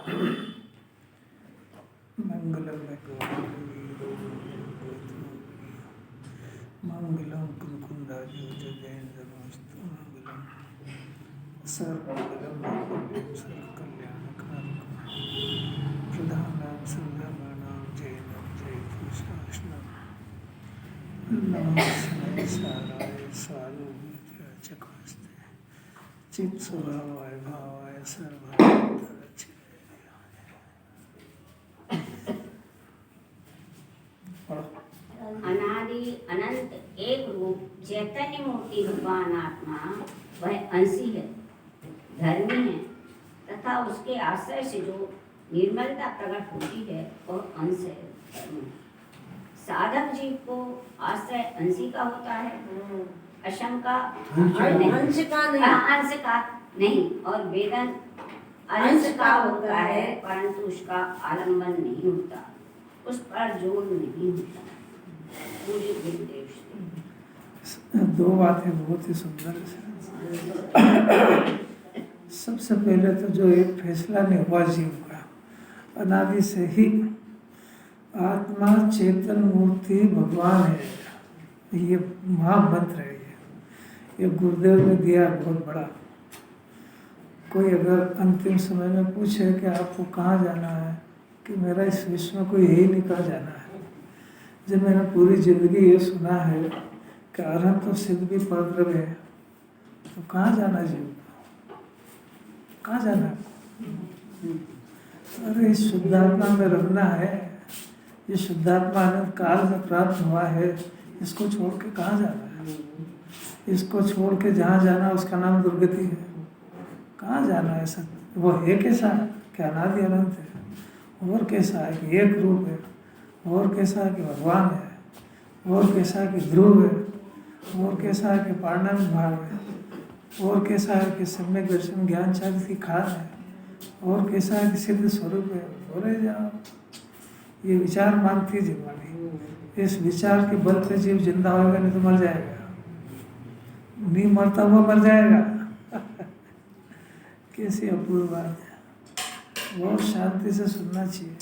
मंगलम मंगलम कुंकुंदाजी जयेन्द्रमस्तु मंगलम सर्वमंगलम मंगलम सर्वकल्याणकारकम प्रधानां सर्वगणां जयेन्द्रं जयतु शासनम् नमः साराय सारूप्य चक्रस्ते चित् स्वभावाय भावाय सर्वत्र अनादि अनंत एक रूप चैतन्य मूर्ति भगवान आत्मा वह अंशी है, धर्मी है तथा उसके आश्रय से जो निर्मलता प्रकट होती है वह अंश है, धर्म है। साधक जीव को आश्रय अंशी का होता है, अशम का अंश का नहीं और वेदन अंश का होता है, परंतु उसका आलंबन नहीं होता, उस पर जोर नहीं होता। पूरी गुरुदेव से दो बातें बहुत ही सुंदर सबसे पहले तो जो एक फैसला नहीं हुआ जीव का, अनादि से ही आत्मा चेतन मूर्ति भगवान है, ये महामंत्र है। ये गुरुदेव ने दिया बहुत बड़ा। कोई अगर अंतिम समय में पूछे कि आपको कहाँ जाना है, कि मेरा इस विश्व में कोई यही नहीं कहा जाना है। जब मैंने पूरी जिंदगी ये सुना है कि अरहंत तो सिद्ध भी परद्रव्य है, तो कहाँ जाना जीव, कहाँ जाना? अरे इस शुद्धात्मा में रहना है, ये शुद्धात्मा अनंत काल में प्राप्त हुआ है, इसको छोड़ के कहाँ जाना है? इसको छोड़ के जहाँ जाना उसका नाम दुर्गति है। कहाँ जाना है? सब वो है कैसा कि अनादि अनंत है, और कैसा है कि एक रूप है, और कैसा है कि भगवान है, और कैसा है कि ध्रुव है, और कैसा है कि पारणामिक भाव है, और कैसा है कि सम्यक दर्शन ज्ञान चार्य की खान है, और कैसा है कि सिद्ध स्वरूप है। बोले जाओ, ये विचार मानती है जिम्मानी। इस विचार के बल पे जीव जिंदा होगा, नहीं तो मर जाएगा। नहीं मरता हुआ मर जाएगा। कैसी अपूर्व बात है, बहुत शांति से सुनना चाहिए।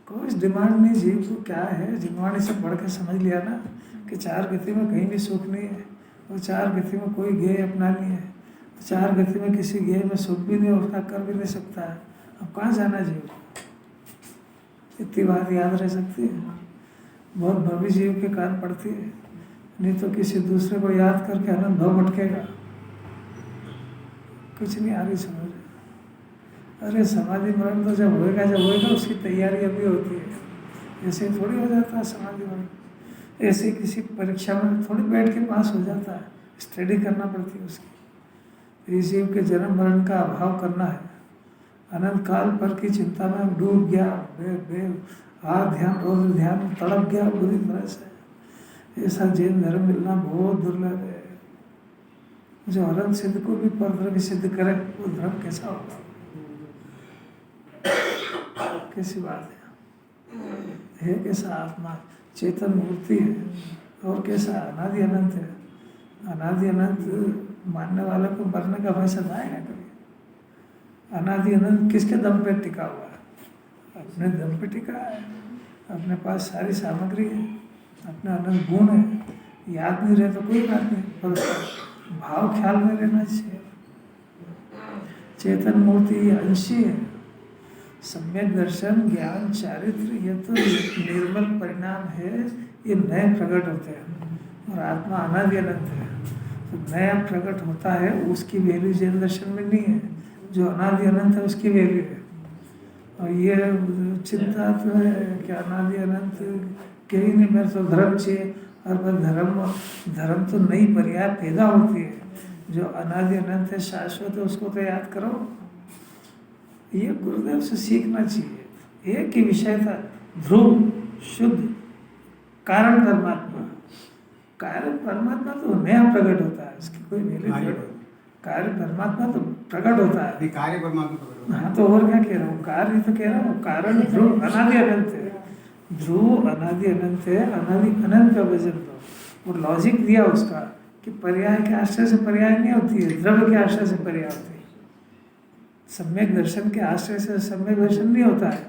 कोई डिमांड नहीं जीव को क्या है, जिम्मानी से बढ़ के समझ लिया ना कि चार गति में कहीं भी सुख नहीं है, और चार गति में कोई गेय अपना नहीं है, चार गति में किसी गेय में सुख भी नहीं, उसका कर भी नहीं सकता है। अब कहाँ जाना जीव को? इतनी बात याद रह सकती है, बहुत भव्य जीव के कान पड़ती है, नहीं तो किसी दूसरे को याद करके आनंद भाव भटकेगा। कुछ नहीं आ रही समझ। अरे समाधि मरण तो जब होएगा उसकी तैयारी अभी होती है। ऐसे थोड़ी हो जाता है समाधि मरण, ऐसे किसी परीक्षा में थोड़ी बैठ के पास हो जाता है, स्टडी करना पड़ती है उसकी। इस जीव के जन्म मरण का अभाव करना है। अनंत काल पर की चिंता में डूब गया, ध्यान रोज ध्यान तड़प गया बुरी तरह से। ऐसा जैन धर्म मिलना बहुत दुर्लभ है। जो अनंत सिद्ध को भी परद्रव्य सिद्ध करे, वो धर्म कैसा होगा? कैसी बात है कैसा आत्मा चेतन मूर्ति है, और कैसा अनादि अनंत है। अनादि अनंत मानने वाले को मरने का भय सताएगा कभी? अनादि अनंत किसके दम पे टिका हुआ है? अपने दम पे टिका है, अपने पास सारी सामग्री है, अपने अनंत गुण है। याद नहीं रहे तो कोई बात नहीं, पर भाव ख्याल में रहना चाहिए। चेतन मूर्ति अंशी है, सम्यक दर्शन ज्ञान चारित्र ये तो निर्मल परिणाम है, ये नए प्रकट होते हैं। और आत्मा अनादि अनंत है, तो नया प्रकट होता है, उसकी वैल्यू जैन दर्शन में नहीं है। जो अनादि अनंत है उसकी वैल्यू है। और ये चिंता तो है कि अनादि अनंत के ही नहीं, मेरे तो धर्म चाहिए। और धर्म तो नई पर्याय पैदा होती है। जो अनादि अनंत है, शाश्वत है, उसको तो याद करो। ये गुरुदेव से सीखना चाहिए। एक ही विषय था, ध्रुव शुद्ध कारण परमात्मा। कारण परमात्मा तो नया प्रकट होता है, उसकी कोई वैल्यू। कार्य परमात्मा तो प्रकट होता है, कार्य परमात्मा। हाँ तो और क्या कह रहा हूँ, कार्य तो कह रहा हूँ। कारण ध्रुव अनादि अनंत है, ध्रुव अनादि अनंत है। अनादि अनंत का वजन दो, वो लॉजिक दिया उसका कि पर्याय के आश्रय से पर्याय नहीं होती है, द्रव्य के आश्रय से पर्याय होती है। सम्यक दर्शन के आश्रय से सम्यक दर्शन नहीं होता है,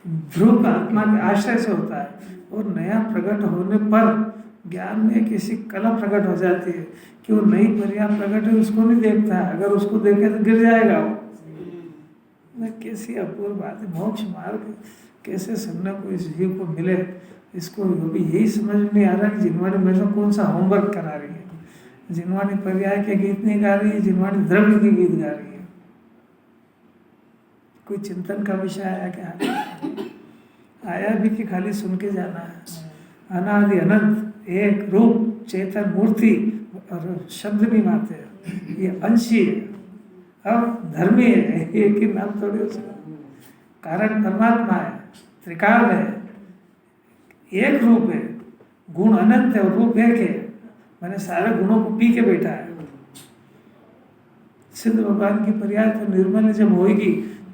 ध्रुव आत्मा के आश्रय से होता है। और नया प्रकट होने पर ज्ञान में किसी कला प्रकट हो जाती है कि वो नई पर्याय प्रकट है, उसको नहीं देखता है, अगर उसको देखे तो गिर जाएगा वो। कैसी अपूर्व बात है, मोक्ष मार्ग कैसे सुनने को इस जीव को मिले, इसको अभी यही समझ में नहीं आ रहा कि जिनवाणी मेरे से कौन सा होमवर्क करा रही है। जिनवाणी पर्याय के गीत नहीं गा रही है, जिनवाणी द्रव्य के गीत गा रही है। कोई चिंतन का विषय आया क्या? आया भी कि खाली सुन के जाना है। अनादि अनंत एक रूप चेतन मूर्ति और शब्द नहीं मानते, ये अंशी है, अब धर्मी है, एक ही नाम थोड़ी हो सकता। कारण परमात्मा है, त्रिकाल है, एक रूप है, गुण अनंत है और रूप एक है। मैंने सारे गुणों को पी के बैठा है। सिद्ध भगवान की पर्याय तो निर्मल जब होगी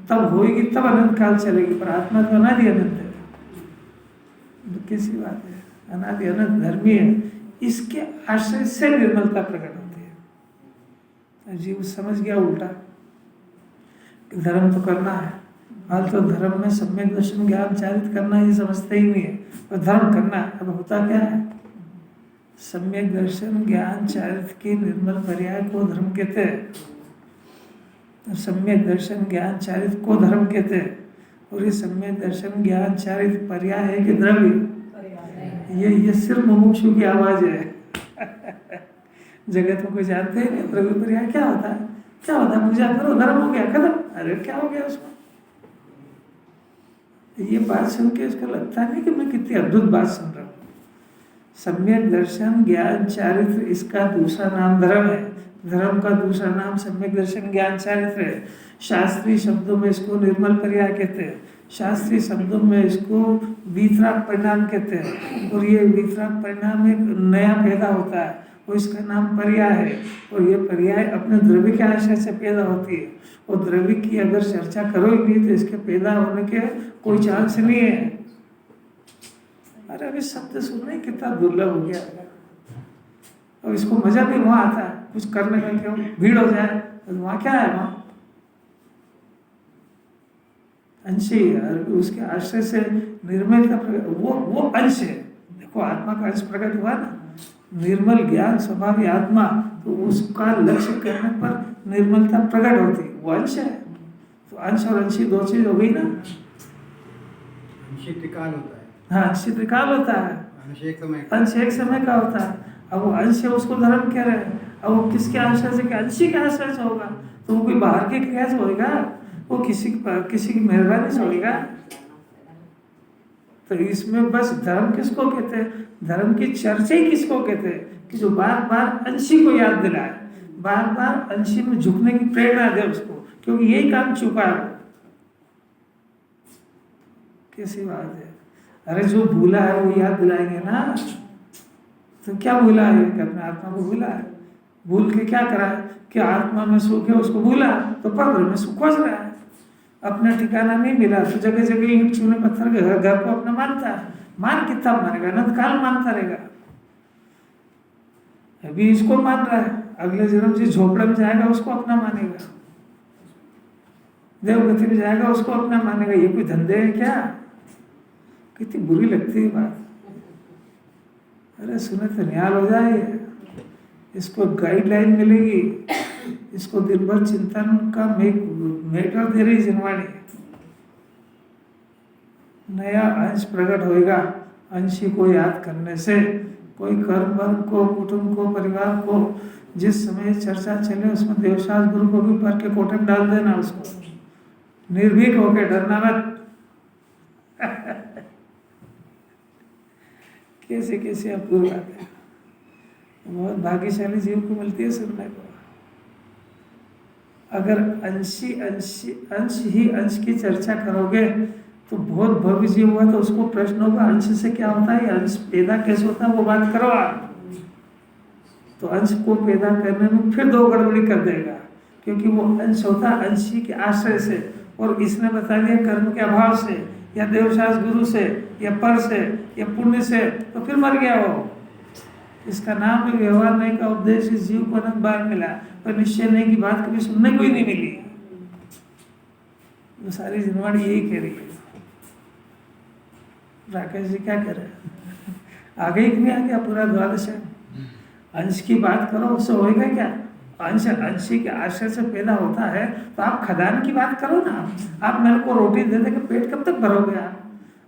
तब होगी, तब अनंत काल चलेगी, पर आत्मा तो अनादि अनंत है। कैसी बात है, अनादि अनंत धर्मी है, इसके आश्रय से निर्मलता प्रकट होती है। जीव समझ गया उल्टा, धर्म तो करना है, हाल तो धर्म में सम्यक दर्शन ज्ञान चारित करना ये समझते ही नहीं है, और धर्म करना है। अब होता क्या है, सम्यक दर्शन ज्ञान चारित की निर्मल पर्याय को धर्म कहते हैं, और सम्यक दर्शन ज्ञान चारित को धर्म कहते हैं। और ये सम्यक दर्शन ज्ञान चारित पर्याय है कि द्रव्य, ये सिर्फ मुमुक्षु की आवाज है। जगत में कोई जानते ही नहीं द्रव्य पर्याय क्या होता है, क्या होता है, पूजा करो धर्म हो गया खत्म। अरे क्या हो गया उसको? ये बात सुन के इसको लगता नहीं कि मैं कितनी अद्भुत बात सुन रहा हूँ। सम्यक दर्शन ज्ञान चारित्र, इसका दूसरा नाम धर्म है। धर्म का दूसरा नाम सम्यक दर्शन ज्ञान चारित्र है। शास्त्रीय शब्दों में इसको निर्मल पर्याय कहते हैं, शास्त्रीय शब्दों में इसको वीतराग परिणाम कहते हैं। और ये वीतराग परिणाम एक नया पैदा होता है, और इसका नाम पर्याय है। और ये पर्याय अपने द्रव्य के आशय से पैदा होती है, और द्रव्य की अगर चर्चा करो ही नहीं तो इसके पैदा होने के कोई चांस नहीं है। अरे अभी शब्द सुनना ही कितना दुर्लभ हो गया, और इसको मजा भी वहाँ आता है कुछ करने का, क्यों भीड़ हो जाए तो वहाँ क्या है, वहाँ अंशी उसके आश्रय से निर्मलता वो अंश है। देखो आत्मा का अंश प्रकट हुआ ना, निर्मल ज्ञान स्वभावी आत्मा, तो उसका लक्ष्य करने पर निर्मलता प्रकट होती है, वो अंश है। तो अंश और अंशी दो चीज हो गई ना। अंशी त्रिकाल होता है। हाँ, अंशी त्रिकाल होता है, अंश एक समय का होता है। अब वो अंश है, उसको धर्म कह रहे हैं। अब वो किसके आश्रय से, अंशी के आश्रय से होगा, तो वो कोई बाहर के क्रिया से होगा, वो किसी की मेहरबानी से होगा। तो इसमें बस धर्म किसको कहते हैं, धर्म की चर्चा ही किसको कहते हैं, कि जो बार बार अंशी को याद दिलाए, बार बार अंशी में झुकने की प्रेरणा दे उसको, क्योंकि यही काम चुका है। कैसी बात है, अरे जो भूला है वो याद दिलाएंगे ना। तो क्या भूला है कि अपने आत्मा को भूला है, भूल के क्या करा है कि आत्मा में सुख है उसको भूला, तो पर में सुख खोज रहा है, अपना ठिकाना नहीं मिला तो जगह जगह ईंट चूने पत्थर के घर को अपना मानता है। मान कितना मानेगा, अनंत काल मानता रहेगा। अभी इसको मान रहा है, अगले जन्म जिस झोपड़े में जाएगा उसको अपना मानेगा, देवगति में जाएगा उसको अपना मानेगा। ये कोई धंधे है क्या? कितनी बुरी लगती है बात। अरे सुने तो न्याल हो जाए, इसको गाइडलाइन मिलेगी, इसको दिन भर चिंतन का मेटर दे रही जिनवाणी। नया अंश प्रकट होएगा अंशी को याद करने से। कोई कर्म वर्ग को, कुटुंब को, परिवार को जिस समय चर्चा चले उसमें देवशास्त्र गुरु को भी पर के कोटक डाल देना, उसको निर्भीक होकर डरना मत। कैसे कैसे अपूर्व बात है, बहुत भाग्यशाली जीव को मिलती है सुनने को। अगर अंश ही अंश की चर्चा करोगे तो बहुत भव्य जीव हुआ, तो उसको प्रश्न होगा अंश से क्या होता है, अंश पैदा कैसे होता है, वो बात करो आप। तो अंश को पैदा करने में फिर दो गड़बड़ी कर देगा, क्योंकि वो अंश होता है अंशी के आश्रय से, और इसने बता दिया कर्म के अभाव से, या देवशास्त्र गुरु से, या पर से, या पुण्य से, तो फिर मर गया वो। इसका नाम भी व्यवहार नहीं का उपदेश इस जीव को अनंत बार मिला, पर निश्चय नहीं की बात कभी सुनने को ही नहीं मिली। वो सारी जिनवाणी यही कह रही है। राकेश जी क्या कह रहे हैं? आगे ही नहीं आ गया पूरा द्वादश। अंश की बात करो, उससे होएगा क्या? अंशी के आश्रय से पैदा होता है, तो आप खदान की बात करो ना। आप मेरे को रोटी दे दे के पेट कब तक भरोगे?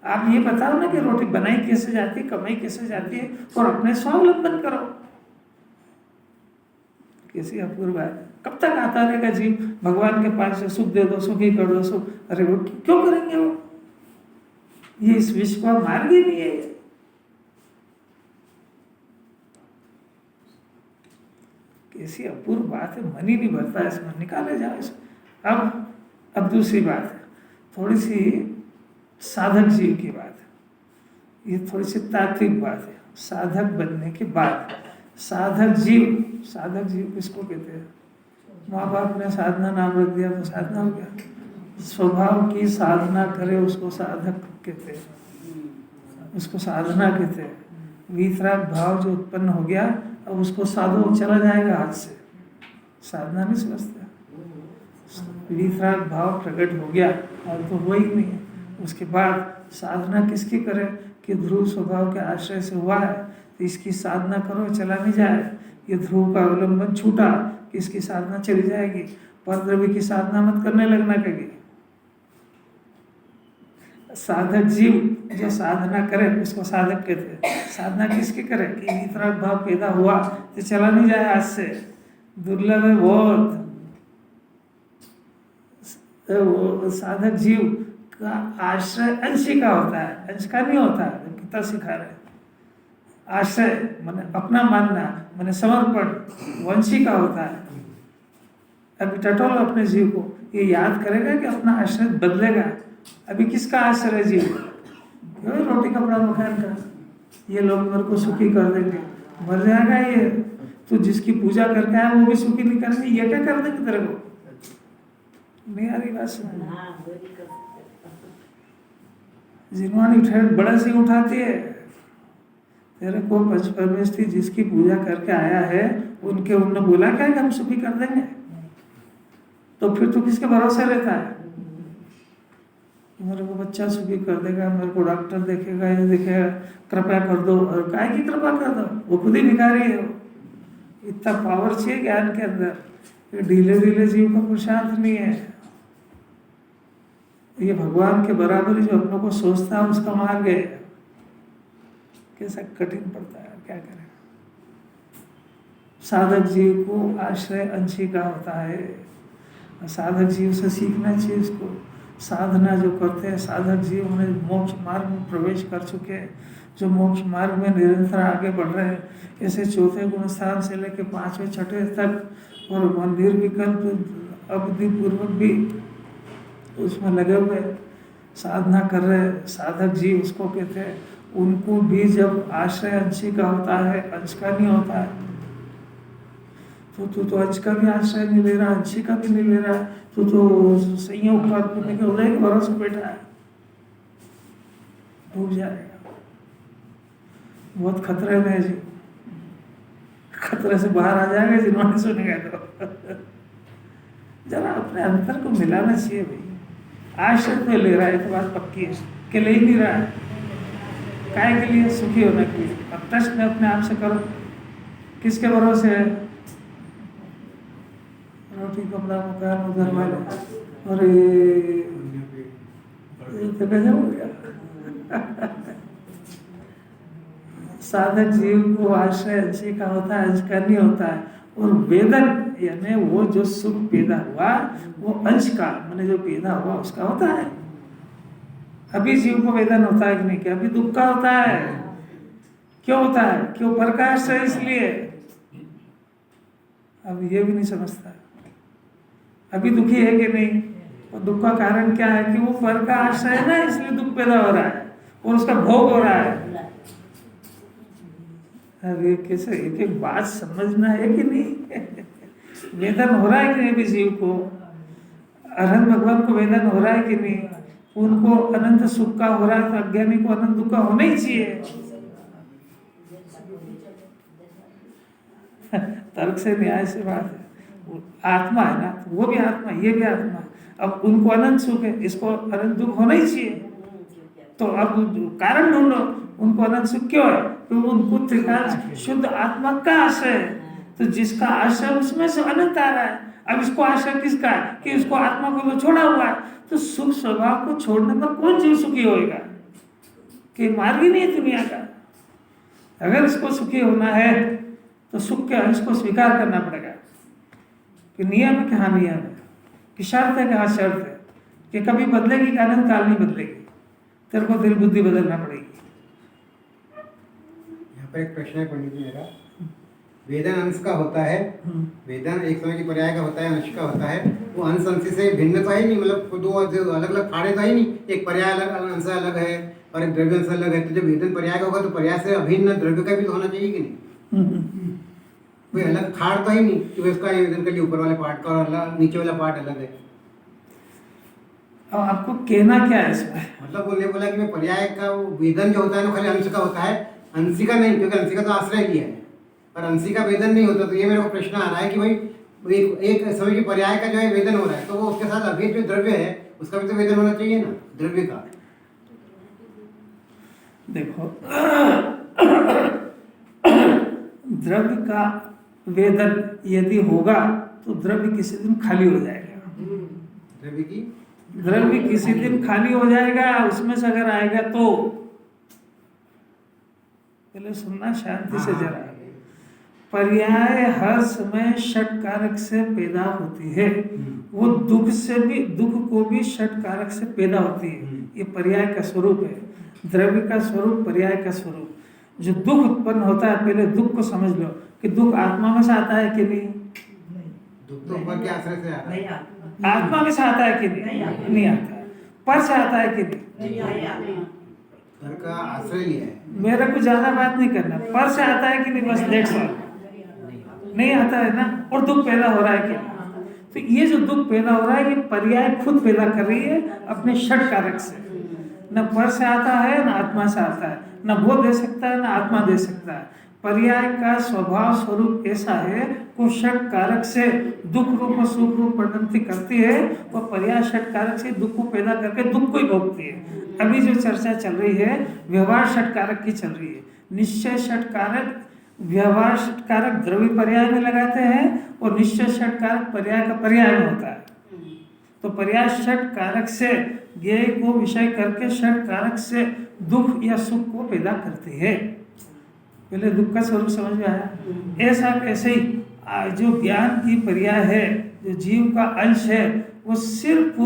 आप ये बताओ ना कि रोटी बनाई कैसे जाती है, कमाई कैसे जाती है, और अपने स्वावलंबन करो। कैसी अपूर्व है। कब तक आता रहेगा जीव भगवान के पास से सुख दे दो, सुखी कर दो, सुख? अरे वो क्यों करेंगे वो? ये इस विश्व का मार्ग ही नहीं है। कैसी अपूर्व बात है, मन ही नहीं भरता इसमें, निकाले जाओ इसमें। अब दूसरी बात है, थोड़ी सी साधक जीव की बात है। ये थोड़ी सी तात्विक बात है। साधक बनने के बाद साधक जीव किसको कहते हैं? माँ बाप ने साधना नाम रख दिया तो साधना हो गया। स्वभाव की साधना करे उसको साधक कहते हैं, उसको साधना कहते हैं। वीतराग भाव जो उत्पन्न हो गया, अब उसको साधो चला जाएगा हाथ से, साधना नहीं समझते। वीतराग भाव प्रकट हो गया और तो वो ही नहीं है। उसके बाद साधना किसकी करे कि ध्रुव स्वभाव के आश्रय से हुआ है, तो इसकी साधना करो, चला नहीं जाए। ये ध्रुव का अवलंबन छूटा कि इसकी साधना चली जाएगी। परद्रव्य की साधना मत करने लगना कभी। साधक जीव जो साधना करे उसको साधक कहते हैं। साधना किसकी करे कि वीतराग भाव पैदा हुआ तो चला नहीं जाए हाथ से, दुर्लभ है बहुत। वो साधक जीव का आश्रय अंशी का होता है, अंश का नहीं होता है। पिता सिखा रहे आश्रय माने अपना मानना, माने समर्पण, वंशी का होता है। अभी टटोल अपने जीव को ये याद करेगा कि अपना आश्रय बदलेगा। अभी किसका आश्रय जीव? रोटी कपड़ा मकान का। ये लोग मेरे को सुखी कर देंगे, मर जाएगा ये। तो जिसकी पूजा करके आया वो भी सुखी नहीं करेंगे, ये क्या कर देंगे तेरे को? नहीं आ रही बात सुन। जिन्होंने ठेठ बड़ा सी उठाती है। तेरे को पंच परमेष्ठी जिसकी पूजा करके आया है उनने बोला क्या कि हम सुखी कर देंगे? तो फिर तू किसके भरोसे रहता है? मेरे को बच्चा सुखी कर देगा, मेरे को डॉक्टर देखेगा, ये देखेगा, कृपया कर दो। और काय की कृपा कर दो? वो खुद ही भिखारी है। इतना पावर चाहिए ज्ञान के अंदर। ये ढीले ढीले जीव का पुरुषार्थ नहीं है। ये भगवान के बराबर जो अपनों को सोचता है उसका मार्ग है। कैसा कठिन पड़ता है, क्या करें। साधक जीव को आश्रय अंशी का होता है। साधक जीव से सीखना चाहिए इसको। साधना जो करते हैं साधक जीव उन्हें मोक्ष मार्ग में प्रवेश कर चुके हैं, जो मोक्ष मार्ग में निरंतर आगे बढ़ रहे हैं। ऐसे चौथे गुण स्थान से लेकर 5वें 6ठे तक और निर्विकल्प अवधि पूर्वक भी उसमें लगे हुए साधना कर रहे साधक जीव उसको कहते हैं। उनको भी जब आश्रय अंशी का होता है, अंश का नहीं होता है, तो तू तो अंश का भी आश्रय नहीं ले रहा, अंशी का भी नहीं ले रहा, तू तो संयोग करने के उदय के भरोसे बैठा है, डूब जाएगा। बहुत खतरे में है जी। खतरे से बाहर आ जाएगा जिन्होंने सुनेगा तो। जरा अपने अंतर को मिलाना चाहिए भाई। आश्रय तो ले रहा है तो बात पक्की है कि ले ही नहीं रहा है। काय के लिए? सुखी होने के लिए। अब प्रश्न अपने आप से करो, किसके भरोसे है? रोटी कपड़ा मकान उधर वाले, और ये तो गजब हो गया। साधक जीव को आश्रय अंशी का होता है, अंश का नहीं होता है। और वेदन यानी वो जो सुख पैदा हुआ वो अंश का मैंने जो पैदा हुआ उसका होता है। अभी जीव को वेदन होता है कि नहीं? क्या अभी दुख का होता है? क्यों होता है? क्यों? प्रकाश है इसलिए। अब ये भी नहीं समझता अभी दुखी है कि नहीं, और दुख का कारण क्या है कि वो पर का आश्रय है ना, इसलिए दुख पैदा हो रहा है और उसका भोग हो रहा है। अरे कैसे एक एक बात समझना है कि नहीं? वेदन हो रहा है कि नहीं अभी जीव को? अनंत भगवान को वेदन हो रहा है कि नहीं? उनको अनंत सुख का हो रहा है तो अज्ञानी को अनंत दुख का होना ही चाहिए। तर्क से न्याय से बात है। आत्मा है ना, वो भी आत्मा, ये भी आत्मा। अब उनको अनंत सुख है, इसको अनंत दुख होना ही चाहिए। तो अब कारण ढूंढो, उनको अनंत सुख क्यों है? तो उनको त्रिकाल शुद्ध आत्मा का आश्रय है, तो जिसका आश्रय उसमें से अनंत आ रहा है। अब इसको आश्रय किसका है कि इसको आत्मा को तो छोड़ा हुआ है, तो सुख स्वभाव को छोड़ने पर कौन जीव सुखी होएगा? कि मार्ग ही नहीं है दुनिया का। अगर इसको सुखी होना है तो सुख के अंश को स्वीकार करना पड़ेगा कि नियम है कि हाँ नियम है, कि शर्त है कि हाँ शर्त है, कि कभी बदलेगी कि अनंत काल नहीं बदलेगी, तेरे को दिल बुद्धि बदलना पड़ेगी। यहाँ पर एक प्रश्न है पंडित जी मेरा, वेदन अंश का होता है, वेदन एक समय की पर्याय का होता है, अंश का होता है, वो अंश अंश से भिन्न तो है नहीं, मतलब दो अलग अलग फाड़े तो है नहीं, एक पर्याय अलग अंश अलग है और एक द्रव्य अंश अलग है। तो जब वेदन पर्याय का होगा तो पर्याय से अभिन्न द्रव्य का भी तो होना चाहिए कि नहीं? कोई अलग फाड़ तो है नहीं कि उसका वेदन के लिए ऊपर वाले पार्ट का और अलग नीचे वाला पार्ट अलग है। अब आपको कहना क्या है इसमें? मतलब उन्होंने बोला कि मैं पर्याय का वेदन जो होता है ना खाली अंश का होता है, अंशी का नहीं, क्योंकि अंशी का तो आश्रय लिया है, पर अंशी का वेदन नहीं होता। तो ये मेरे को प्रश्न आ रहा है कि भाई एक समय की पर्याय का जो है वेदन हो रहा है, तो वो उसके साथ अभी जो द्रव्य है उसका भी तो वेदन होना चाहिए ना, द्रव्य का। देखो द्रव्य का वेदन यदि होगा तो द्रव्य किसी दिन खाली हो जाएगा। द्रव्य किसी दिन खाली हो जाएगा, उसमें से अगर आएगा तो पहले सुनना शांति से जरा। पर्याय हर समय षट कारक से पैदा होती है, वो दुख से भी, दुख को भी षट कारक से पैदा होती है। ये पर्याय का स्वरूप है, द्रव्य का स्वरूप, पर्याय का स्वरूप। जो दुख उत्पन्न होता है, पहले दुख को समझ लो कि दुख आत्मा में से आता है कि नहीं? दुख तो ऊपर के आश्रय से आता है। आत्मा में से आता है कि नहीं आता है। पर से आता है कि नहीं? घर का आश्रय लिया है। मेरे को ज्यादा बात नहीं करना, पर से आता है कि नहीं, बस देख सो नहीं आता है ना। और दुख पैदा हो रहा है कि नहीं? तो ये जो दुख पैदा हो रहा है, ये पर्याय खुद पैदा कर रही है अपने षट कारक से। न पर से आता है न आत्मा से आता है, न वो दे सकता है न आत्मा दे सकता है। पर्याय का स्वभाव स्वरूप ऐसा है, वो षट कारक से दुख रूप और सुख रूप परिणति करती है। वो पर्याय षट कारक से दुख को पैदा करके दुख को ही भोगती है। अभी जो चर्चा चल रही है व्यवहार षट कारक की चल रही है। निश्चय षट कारक व्यवहार षट कारक द्रव्य पर्याय में लगाते हैं और निश्चय षट कारक पर्याय का पर्याय में होता है। तो पर्याय षट कारक से ज्ञेय को विषय करके षट कारक से दुख या सुख को पैदा करती है। पहले दुख का स्वरूप समझ में आया। ऐसा ऐसे ही जो ज्ञान की पर्याय है, जो जीव का अंश है, वो सिर्फ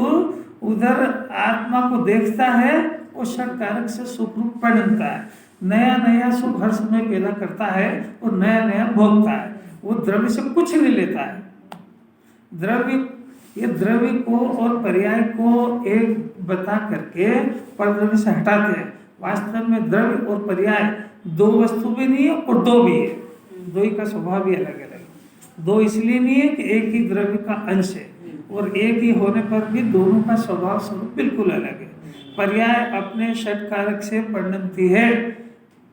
उधर आत्मा को देखता है, वो षट कारक से सुख रूप परिणमता है। नया नया सुख हर समय पैदा करता है और नया नया भोगता है। वो द्रव्य से कुछ नहीं लेता है। द्रव्य, ये द्रव्य को और पर्याय को एक बता करके परद्रव्य से हटाते हैं। वास्तव में द्रव्य और पर्याय दो वस्तु भी नहीं है और दो भी है, दो ही का स्वभाव भी अलग अलग है। दो इसलिए नहीं है कि एक ही द्रव्य का अंश है, और एक ही होने पर भी दोनों का स्वभाव स्वरूप बिल्कुल अलग है। पर्याय अपने षट कारक से परिणमती है।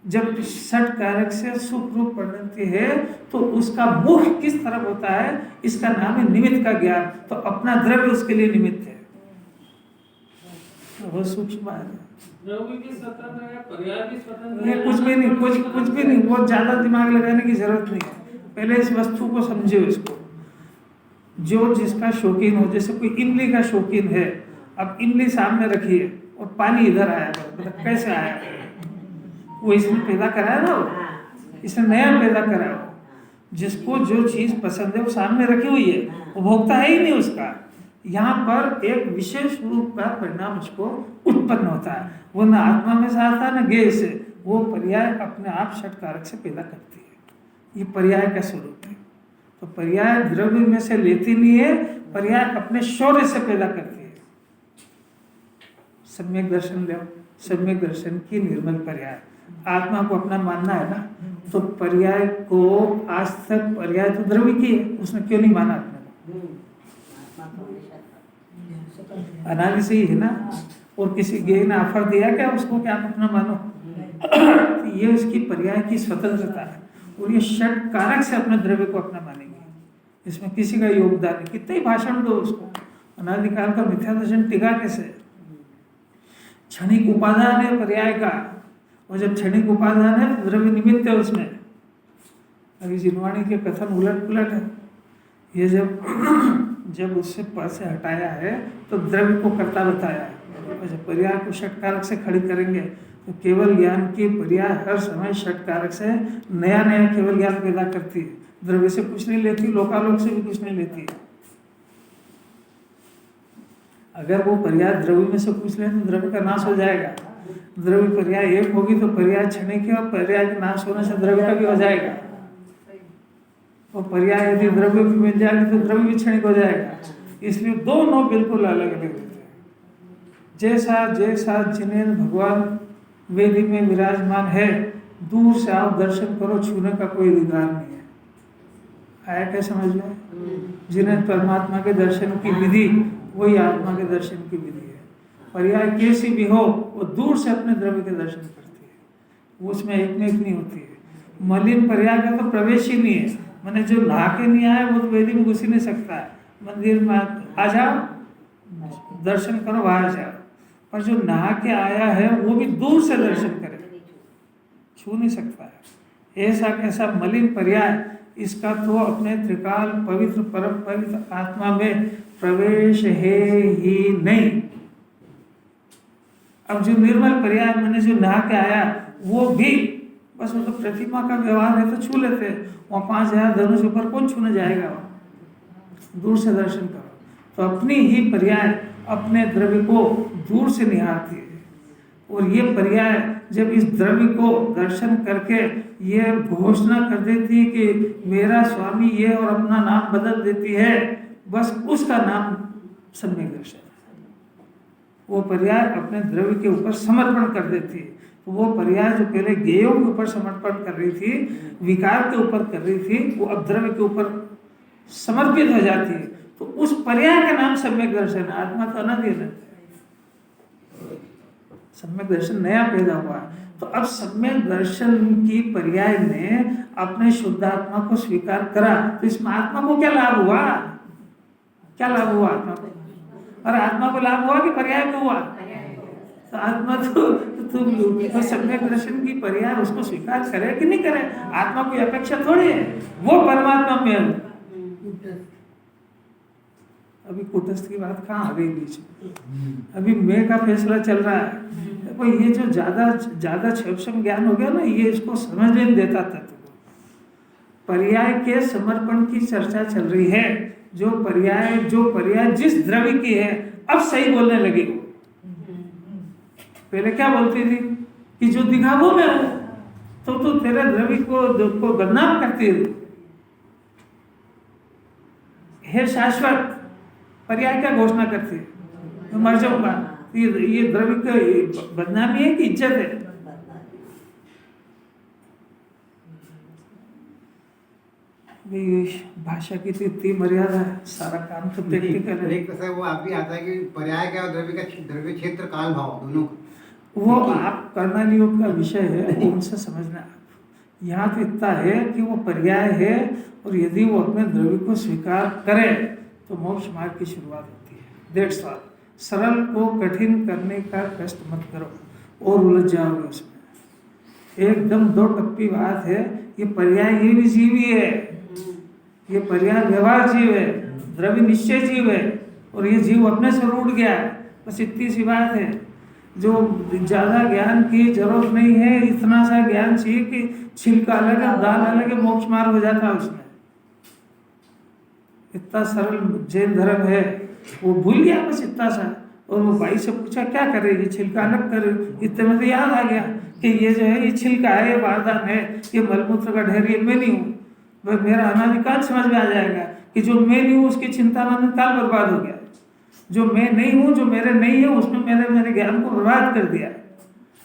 जब षट कारक से सुख रूप परिणमती है तो उसका मुख किस तरफ होता है, इसका नाम है निमित्त का ज्ञान। तो अपना द्रव्य उसके लिए निमित्त है। बहुत सूक्ष्म है। द्रव्य भी स्वतंत्र है, पर्याय भी स्वतंत्र ये है। कुछ भी नहीं, कुछ भी नहीं, बहुत ज्यादा दिमाग लगाने की जरूरत नहीं है। पहले इस वस्तु को समझो। इसको जो जिसका शौकीन हो, जैसे कोई इमली का शौकीन है, अब इमली सामने रखिए और पानी इधर आया, मतलब कैसे आया? वो इसने पैदा कराया ना, वो इसने नया पैदा कराया। जिसको जो चीज पसंद है वो सामने रखी हुई है, वो भोगता है ही नहीं उसका। यहाँ पर एक विशेष रूप का परिणाम उसको उत्पन्न होता है। वो न आत्मा में से आता है न ज्ञेय से। वो पर्याय अपने आप षट कारक से पैदा करती है। ये पर्याय का स्वरूप है। तो पर्याय द्रव्य में से लेती नहीं है, पर्याय अपने शौर्य से पैदा करती है। सम्यक दर्शन लो, सम्यक दर्शन की निर्मल पर्याय। आत्मा को अपना मानना है ना, तो पर्याय को आज तक पर्याय तो द्रव्य की है, उसने क्यों नहीं माना अपने को? अनादि से ही है ना। और किसी ज्ञेय ने ऑफर दिया क्या उसको कि आप अपना मानो? तो ये उसकी पर्याय की स्वतंत्रता है, और ये षट कारक से अपने द्रव्य को अपना मानेंगे। इसमें किसी का योगदान नहीं। कितना ही भाषण दो उसको, अनादिकाल का मिथ्या दर्शन टिका कैसे? क्षणिक उपादान है पर्याय का, और जब क्षणिक उपादान है तो द्रव्य निमित्त है उसमें। अभी जिनवाणी के कथन उलट पुलट है। ये जब उससे पर से हटाया है तो द्रव्य को कर्ता बताया है, और जब पर्याय को षटकारक से खड़ी करेंगे तो केवल ज्ञान की पर्याय हर समय षटकारक से नया नया केवल ज्ञान पैदा करती है, द्रव्य से कुछ नहीं लेती, लोकालोक से भी कुछ नहीं लेती। अगर वो पर्याय द्रव्य में से कुछ ले तो द्रव्य का नाश हो जाएगा। द्रव्य पर्याय एक होगी तो पर्याय क्षणिक है, और पर्याय के नाश होने से द्रव्य का भी हो जाएगा। और पर्याय यदि द्रव्य भी मिल जाएगी तो द्रव्य भी क्षणिक हो जाएगा। इसलिए दोनों बिल्कुल अलग अलग होते हैं। जैसा जैसा जिन्हें भगवान वेदी में विराजमान है, दूर से आओ दर्शन करो, छूने का कोई अधिकार नहीं है। आया क्या समझ में? जिन्हें परमात्मा के दर्शन की विधि वही आत्मा के दर्शन की विधि है। पर्याय कैसी भी हो वो दूर से अपने द्रव्य के दर्शन करती है, वो उसमें एक नहीं होती है। मलिन पर्याय का तो प्रवेश ही नहीं है, मैंने जो नहा के नहीं आया वो तो वेदी में घुस ही नहीं सकता है। मंदिर में आ जाओ, दर्शन करो, बाहर जाओ, पर जो नहा के आया है वो भी दूर से दर्शन करे, छू नहीं सकता है। ऐसा कैसा मलिन पर्याय, इसका तो अपने त्रिकाल पवित्र परम पवित्र आत्मा में प्रवेश है ही नहीं। अब जो निर्मल पर्याय मैंने जो नहा के आया वो भी बस वो तो प्रतिमा का व्यवहार है तो छू लेते हैं। वहाँ 5000 धनुष ऊपर कौन छूने जाएगा? दूर से दर्शन करो। तो अपनी ही पर्याय अपने द्रव्य को दूर से निहारती है, और ये पर्याय जब इस द्रव्य को दर्शन करके ये घोषणा कर देती है कि मेरा स्वामी ये, और अपना नाम बदल देती है, बस उसका नाम सम्यक दर्शन है। वो पर्याय अपने द्रव्य के ऊपर समर्पण कर देती है। तो वो पर्याय जो पहले ज्ञेयों के ऊपर समर्पण कर रही थी, विकार के ऊपर कर रही थी, वो अब द्रव्य के ऊपर समर्पित हो जाती है। तो उस पर्याय का नाम सम्यक दर्शन है। आत्मा तो अनंत है, सम्यक दर्शन नया पैदा हुआ। तो अब सम्यक दर्शन की पर्याय ने अपने शुद्ध आत्मा को स्वीकार करा, तो इस आत्मा को क्या लाभ हुआ? क्या लाभ हुआ आत्मा को? और आत्मा को लाभ हुआ कि पर्याय को हुआ? तो आत्मा तो सम्यक दर्शन की पर्याय उसको स्वीकार करे कि नहीं करे, आत्मा कोई अपेक्षा थोड़ी है, वो परमात्मा में है। अभी कुटस्थ की बात कहाँ आ गई बीच में? अभी मैं का फैसला चल रहा है। देखो ये जो ज्यादा क्षेपसम ज्ञान हो गया ना, ये इसको समझ नहीं देता था। पर्याय के समर्पण की चर्चा चल रही है। जो पर्याय जिस द्रव्य की है, अब सही बोलने लगी। पहले क्या बोलती थी कि जो दिखा वो मैं हूं, तो तेरे द्रव्य को बदनाम करती है शाश्वत। पर्याय क्या घोषणा करती है? मैं मर जाऊंगा। ये द्रव्य का बदनामी है कि इज्जत है? भाषा की तो इतनी मर्यादा है, सारा काम तो प्रैक्टिकल है। एक वो आप भी आता है कि पर्याय का और द्रव्य क्षेत्र काल भाव दोनों, वो आप कर्णन योग का विषय है, उनसे समझना। यहाँ तो इतना है कि वो पर्याय है, और यदि वो अपने द्रव्य को स्वीकार करे तो मोक्ष मार्ग की शुरुआत होती है। That's all. सरल को कठिन करने का कष्ट मत करो और उलझ जाओगे उसमें। एकदम दो टप्पी बात है। ये पर्याय ये भी जीव ही है, ये पर्याय व्यवहार जीव है, द्रव्य निश्चय जीव है, और ये जीव अपने से रूठ गया है। बस इतनी सी बात है। जो ज़्यादा ज्ञान की जरूरत नहीं है, इतना सा ज्ञान चाहिए कि छिलका अलग है, दाल अलग है, मोक्ष मार्ग हो जाता है उसमें। इतना सरल जैन धर्म है, वो भूल गया बस इतना सा। और वो भाई से पूछा क्या करेगी, छिलका अलग कर। इतने में तो याद आ गया कि ये जो है ये छिलका है, ये बारदान है, ये मलमूत्र का ढेर, ये मैं नहीं हूँ। वह मेरा अनादिकाल समझ में आ जाएगा कि जो मैं नहीं हूँ उसकी चिंता में काल बर्बाद हो गया। जो मैं नहीं हूँ, जो मेरे नहीं है, उसमें मेरे ज्ञान को बर्बाद कर दिया।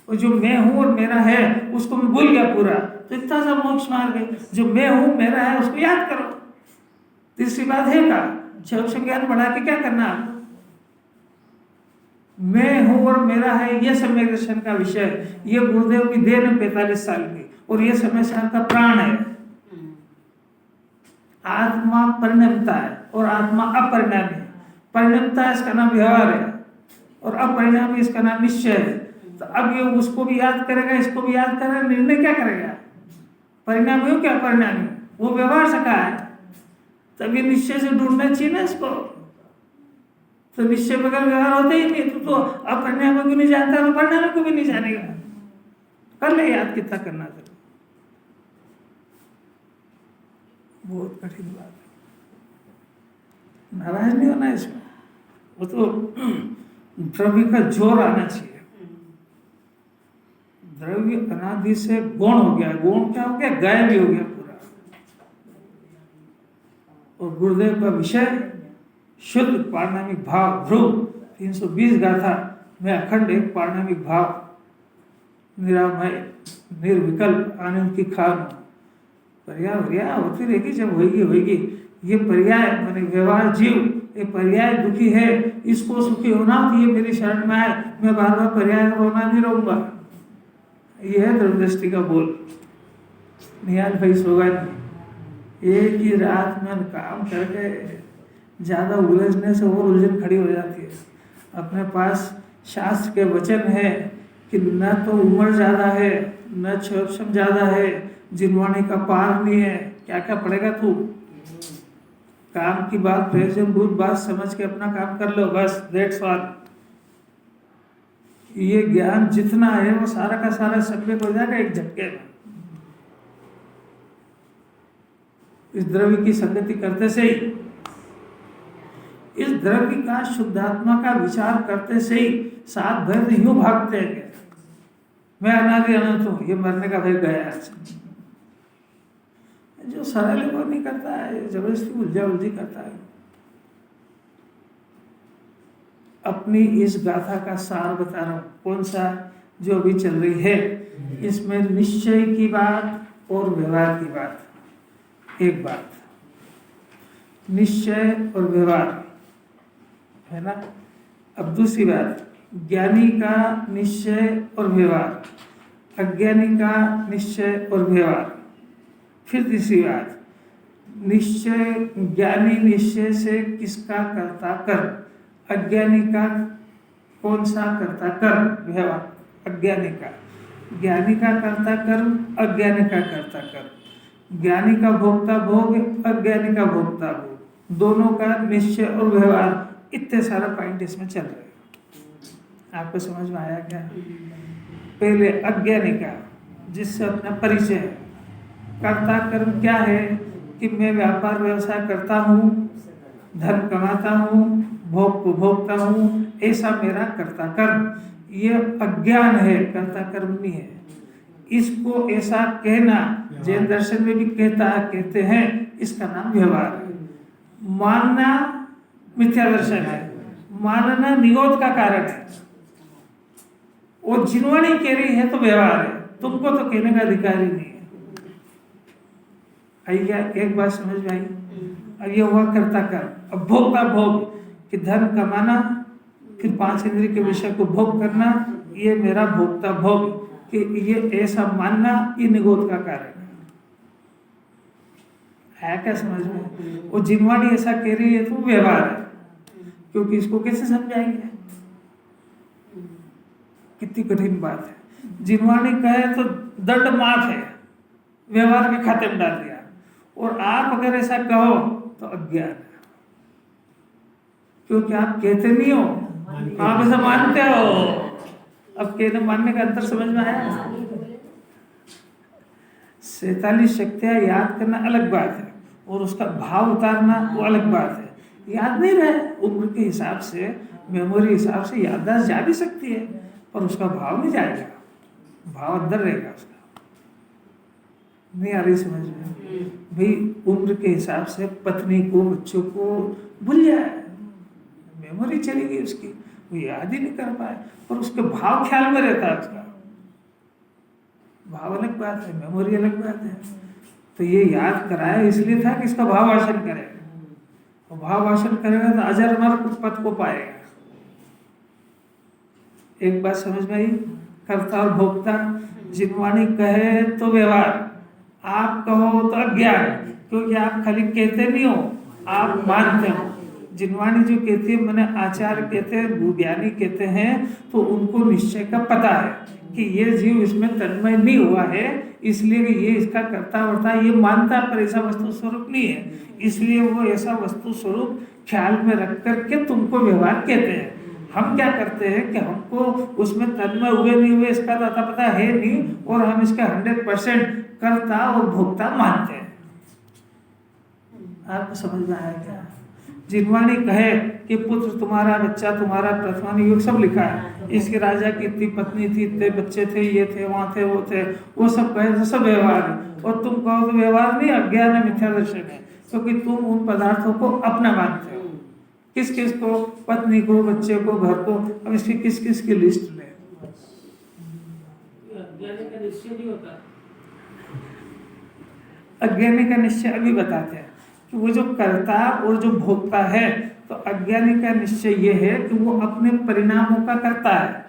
और जो मैं हूँ और मेरा है उसको मैं भूल गया पूरा। तो इतना सा मोक्ष मार्ग है। जो मैं हूँ मेरा है उसको याद करो। तीसरी बात है का क्षेप ज्ञान बढ़ा के क्या करना आपको? मैं हूँ और मेरा है, ये सम्यक दर्शन का विषय है। ये गुरुदेव की देन है 45 साल की, और ये समय साल का प्राण है। आत्मा परिणमता है और आत्मा अपरिणामी है। परिणमता इसका नाम व्यवहार है, और अपरिणामी इसका नाम निश्चय है। तो अब ये उसको भी याद करेगा, इसको भी याद करेगा, निर्णय क्या करेगा? परिणामी हो क्या परिणामी? वो व्यवहार से कहा है, तब ये निश्चय से ढूंढना चाहिए ना इसको। तो निश्चय बगैर व्यवहार होता ही नहीं, तो अपरिणामी को नहीं जानता तो परिणामी को भी नहीं जानेगा। कर ले याद, कितना करना था, बहुत कठिन बात है। नाराज नहीं होना इसमें, वो तो द्रव्य का जोर आना चाहिए। द्रव्य अनादि से गुण हो गया, गुण क्या हो गया? गायब ही हो गया पूरा। और गुरुदेव का विषय शुद्ध पारणामिक भाव, ध्रुव 320 गाथा में अखंड एक पारणामिक भाव, निरामय निर्विकल्प आनंद की खान। पर्याय होती रहेगी, जब होगी। ये पर्याय माने व्यवहार जीव, ये पर्याय दुखी है, इसको सुखी होना तो ये मेरी शरण में आए, मैं बार बार पर्याय होना नहीं रहूंगा। ये है दूरदृष्टि का बोल। निहाल भाई सोगा नहीं, एक ही रात में काम करके ज़्यादा उलझने से और उलझन खड़ी हो जाती है। अपने पास शास्त्र के वचन है कि न तो उम्र ज़्यादा है, न क्षम ज़्यादा है, जिनवाणी का पार नहीं है, क्या क्या पड़ेगा तू? काम की बात, प्रयोजनभूत बात समझ के अपना काम कर लो, बस दैट्स ऑल। ये ज्ञान जितना है वो सारा का सारा सम्यक हो जाएगा एक झटके में। इस द्रव्य की संगति करते से ही, इस द्रव्य का शुद्धात्मा का विचार करते से ही सात भर यूं भागते हैं, मैं अनादि अनंत हूं, ये मरने का भय गया आज। जो सरल है वो नहीं करता है, जबरदस्ती उलझी करता है। अपनी इस गाथा का सार बता रहा हूं, कौन सा? जो अभी चल रही है, इसमें निश्चय की बात और व्यवहार की बात। एक बात निश्चय और व्यवहार है ना। अब दूसरी बात, ज्ञानी का निश्चय और व्यवहार, अज्ञानी का निश्चय और व्यवहार। फिर तीसरी बात, निश्चय, ज्ञानी निश्चय से किसका करता कर, अज्ञानी का कौन सा करता कर व्यवहार, अज्ञानी का। ज्ञानी का करता कर, अज्ञानी का करता कर। ज्ञानी का भोक्ता भोग, अज्ञानी का भोक्ता भोग, दोनों का निश्चय और व्यवहार। इतने सारा पॉइंट इसमें चल रहे हैं। आपको समझ में आया क्या? पहले अज्ञानी का, जिससे अपना परिचय है। कर्ता कर्म क्या है कि मैं व्यापार व्यवसाय करता हूँ, धन कमाता हूँ, भोग को भोगता हूँ, ऐसा मेरा कर्ता कर्म। ये अज्ञान है, कर्ता कर्म नहीं है। इसको ऐसा कहना जैन दर्शन में भी कहते हैं, इसका नाम व्यवहार है। मानना मिथ्या दर्शन है, मानना निरोध का कारण है। वो जिनवाणी कह रही है तो व्यवहार है, तुमको तो कहने का अधिकार ही नहीं है। आई क्या एक बात समझ में आई? अब ये हुआ कर्ता कर्म। अब भोग का भोग कि धन कमाना, फिर पांच इंद्रिय के विषय को भोग करना, ये मेरा भोगता भोग, कि ये ऐसा मानना, ये निरोध का कारण है। क्या समझ में? वो जिनवाणी ऐसा कह रही है तो व्यवहार है, क्योंकि इसको कैसे समझाएंगे? कितनी कठिन बात है। जिनवाणी कहे तो दंड माफ है, व्यवहार के खाते में डाल दिया। और आप अगर ऐसा कहो तो अज्ञान है, क्योंकि आप कहते नहीं हो, आप ऐसा मानते हो। अब कहने मानने का अंतर समझ में आया? 47 शक्तियां याद करना अलग बात है, और उसका भाव उतारना वो अलग बात है। याद नहीं रहे, उम्र के हिसाब से, मेमोरी हिसाब से याददाश्त जा भी सकती है, पर उसका भाव नहीं जाएगा, भाव अंदर रहेगा उसका। नहीं आ रही समझ में? भाई उम्र के हिसाब से पत्नी को, बच्चों को भूल जाए, मेमोरी चली गई उसकी, वो याद ही नहीं कर पाए, पर उसके भाव ख्याल में रहता है। उसका भाव अलग बात है, मेमोरी अलग बात है। तो ये याद कराया इसलिए था कि इसका भाव वाचन करेगा, और भाव वाचन करेगा तो अजर अमर पद को पाएगा। एक बात समझ में आई? कर्ता और भोक्ता, जिनवाणी कहे तो व्यवहार, आप कहो तो अज्ञान, क्योंकि आप खाली कहते नहीं हो, आप मानते हो। जिनवाणी जो कहती है मैंने आचार्य कहते हैं, ज्ञानी कहते हैं, तो उनको निश्चय का पता है कि ये जीव इसमें तन्मय नहीं हुआ है, इसलिए ये इसका करता वर्ता ये मानता, पर ऐसा वस्तु स्वरूप नहीं है, इसलिए वो ऐसा वस्तु स्वरूप ख्याल में रख करके तुमको व्यवहार कहते हैं। हम क्या करते हैं कि हमको उसमें तन्मय हुए नहीं हुए इसका तो अता पता है नहीं, और हम इसका 100% कर्ता और भोक्ता मानते हैं। आपको समझ में आया क्या? जिनवाणी कहे कि पुत्र तुम्हारा, बच्चा तुम्हारा, प्रथमानी योग सब लिखा है, इसके राजा की इतनी पत्नी थी, इतने बच्चे थे, ये थे, वहाँ थे, वो थे, वो सब कहे तो सब व्यवहार है, और तुम कहो तो व्यवहार नहीं, अज्ञान है, मिथ्या दर्शन है, क्योंकि तुम उन पदार्थों को अपना मानते हो। किस किस को? पत्नी को, बच्चे को, घर को। अब इसकी किस किस की लिस्ट ले? अज्ञानी का निश्चय नहीं होता। अज्ञानी का निश्चय अभी बताते हैं कि वो जो कर्ता और जो भोक्ता है, तो अज्ञानी का निश्चय ये है कि वो अपने परिणामों का करता है,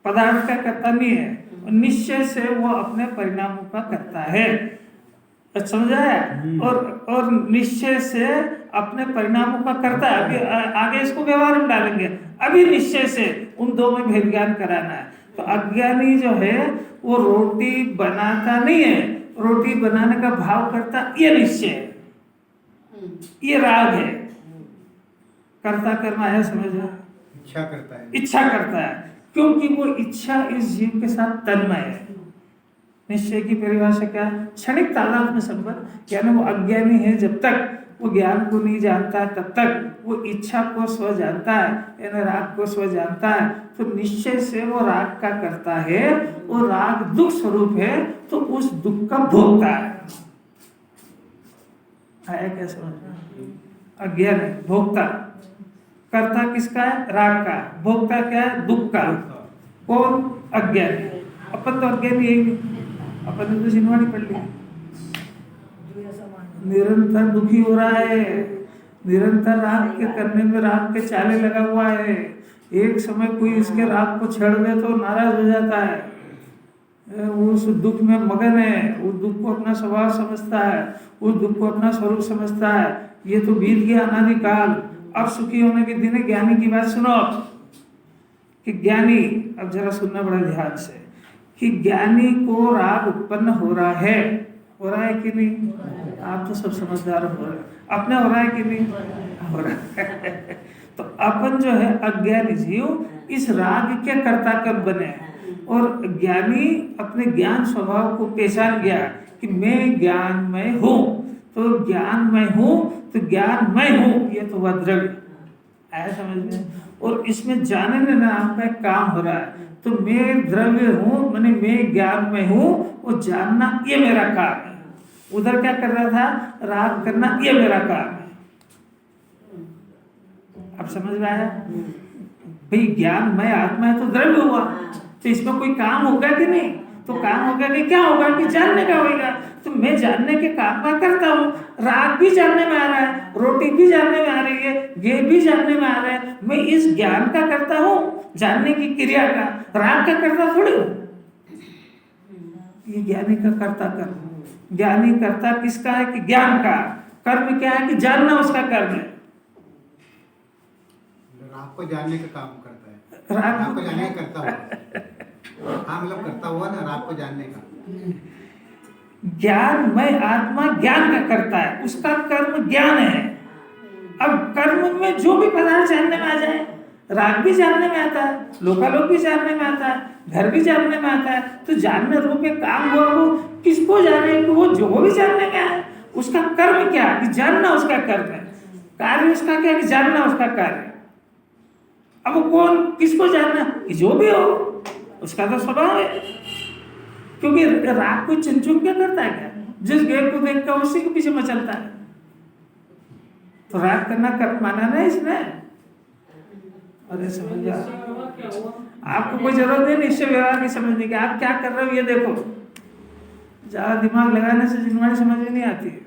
पदार्थ का करता नहीं है, और निश्चय से वो अपने परिणामों का करता है। समझा है? और निश्चय से अपने परिणामों का करता है। अभी आगे इसको व्यवहार में डालेंगे, अभी निश्चय से उन दो में भेद ज्ञान कराना है। तो अज्ञानी जो है वो रोटी बनाता नहीं है, रोटी बनाने का भाव करता, ये निश्चय है, ये राग है। कर्ता करना है, समझो, इच्छा करता है, इच्छा करता है, क्योंकि वो इच्छा इस जीव के साथ तन्मय है। निश्चय की परिभाषा क्या? क्षणिक तादात्म्य संबंध, यानी वो अज्ञानी है जब तक वो ज्ञान को नहीं जानता, तब तक वो इच्छा को स्व जानता है, यानी राग को स्व जानता है, तो निश्चय से वो राग का करता है, और राग दुख स्वरूप है, तो उस दुख का भोगता है। आया क्या समझ में? अज्ञान है भोक्ता, कर्ता किसका है? राग का, भोक्ता क्या है? दुख का। कौन? अज्ञानी। अपन तो अज्ञानी है ही नहीं, अपन ने तो जिनवाणी पढ़ ली। निरंतर दुखी हो रहा है, निरंतर राग के करने में राग के चाले लगा हुआ है, एक समय कोई इसके राग को छेड़ दे तो नाराज हो जाता है, वो उस दुख में मगन है, उस दुख को अपना स्वभाव समझता है, उस दुख को अपना स्वरूप समझता है। ये तो बीत गया अनादि काल, अब सुखी होने के दिन। ज्ञानी की बात सुनो कि ज्ञानी, अब जरा सुनना बड़ा ध्यान से, कि ज्ञानी को राग उत्पन्न हो रहा है कि नहीं? आप तो सब समझदार हो रहे, अपने हो रहा है कि नहीं? हो रहा है। तो अपन जो है अज्ञानी जीव इस राग के कर्ता कब बने, और ज्ञानी अपने ज्ञान स्वभाव को पहचान गया कि मैं ज्ञानमय हूँ, तो ज्ञानमय हूँ तो ज्ञानमय हूँ, ये तो वह द्रव्य आया समझ में। और इसमें जानने नाम का एक काम हो रहा है, तो मैं द्रव्य हूँ, मैंने मैं ज्ञानमय हूँ, और जानना ये मेरा काम है। उधर क्या कर रहा था? राग करना, ये मेरा काम है। अब समझ में आया? भाई ज्ञानमय आत्मा है तो द्रव्य हुआ, तो इसमें कोई काम होगा कि नहीं? तो काम होगा कि क्या होगा? कि जानने का होगा। तो मैं जानने के काम का करता हूँ, राग भी जानने में आ रहा है, रोटी भी जानने में आ रही है, ये भी जानने में आ रहा है, मैं इस ज्ञान का करता हूँ, जानने की क्रिया का। राग का करता थोड़ी हूँ, ये ज्ञानी का करता कर्म। ज्ञानी करता किसका है? कि ज्ञान का। कर्म क्या है? कि जानना उसका कर्म है। राग को जानने का काम करता है, राग को जानने का करता हुआ। हाँ, मतलब करता हुआ ना, राग को जानने का। ज्ञानमय आत्मा ज्ञान का करता है, उसका कर्म ज्ञान है। अब कर्म में जो भी पदार्थ जानने में आ जाए, राग भी जानने में आता है, लोकालोक भी जानने में आता है, घर भी जानने में आता है, तो जानने रूप में काम हुआ, वो किसको जाने? कि वो जो भी जानने में आए, उसका कर्म क्या? कि जानना उसका कर्म है, कार्य उसका क्या? कि जानना उसका कार्य। अब वो कौन किसको जानना? कि जो भी हो, उसका तो स्वभाव है। क्योंकि राग को चुन क्या करता है? क्या जिस गेट को देखता है उसी के पीछे मचलता है। तो राग करना कर्म माना ना इसने। अरे समझ गया, आपको कोई जरूरत नहीं निश्चय व्यवहार की समझने की। आप क्या कर रहे हो ये देखो, ज्यादा दिमाग लगाने से जिनवाणी समझ में नहीं आती है।